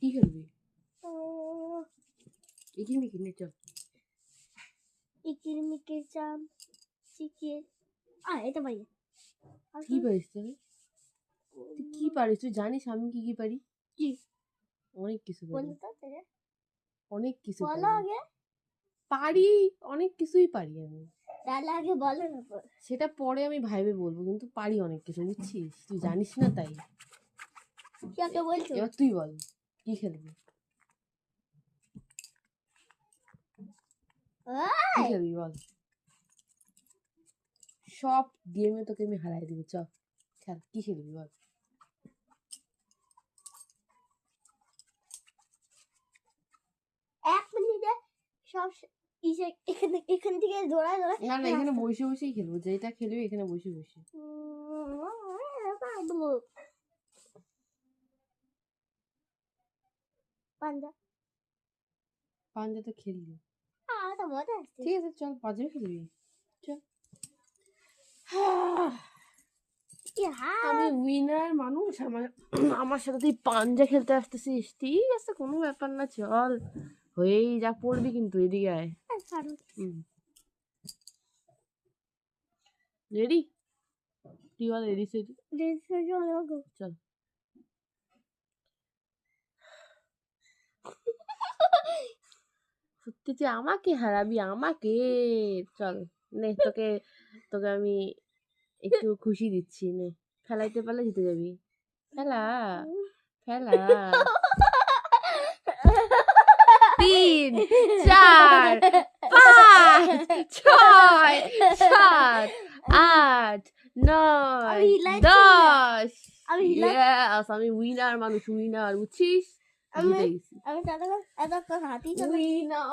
কি খেলবি? ইকিরমিকি নে চল। ইকিরমিকি চাম চিকেন এটা পারি। কি পারিস তুই? তুই কি পারিস? তুই জানিস আমি কি কি পারি? কি? অনেক কিছু পারি। অনেক কিছু বলো আগে। পারি, অনেক কিছুই পারি আমি। তাহলে আগে বলো না। সেটা পরে আমি ভাইবে বলবো, কিন্তু পারি অনেক কিছু, বুঝছিস? তুই জানিস না তাই। কি আগে বলছো? এবার তুই বল কি খেলবি? কি খেলবি বল? সব গেমে তোকে আমি হারাই দিব। চল খেল, কি খেলবি বল? এক মিনিটে সব এখান থেকে দৌড়ায় দৌড়ায়। না না, এখানে বসে বসেই খেলবো, যেটা খেলবি এখানে বসে বসে। পাঞ্জা পাঞ্জা তো খেলবি। তো মজা আসছে। ঠিক আছে চল পাঞ্জা খেলবি, চল। আমি উইনার মানুষ, আমার সাথে তুই পাঞ্জা খেলতে আসতেছিস? ঠিক আছে, কোনো ব্যাপার না, চল। হয়েই যা, পড়বি কিন্তু, এদিকে আয়। রেডি? তুই বল রেডি সেডি চল। সত্যি তুই আমাকে হারাবি? আমাকে? চল নে, তোকে তোকে আমি একটু খুশি দিচ্ছি, নে। খেলাইতে পারলে জিতে যাবি। খেলা খেলা। 3 4 5 6 7 8 9 10। আমি উইনার মানুষ, উইনার, বুঝছিস? আমি এতক্ষণ হাতি উইনার।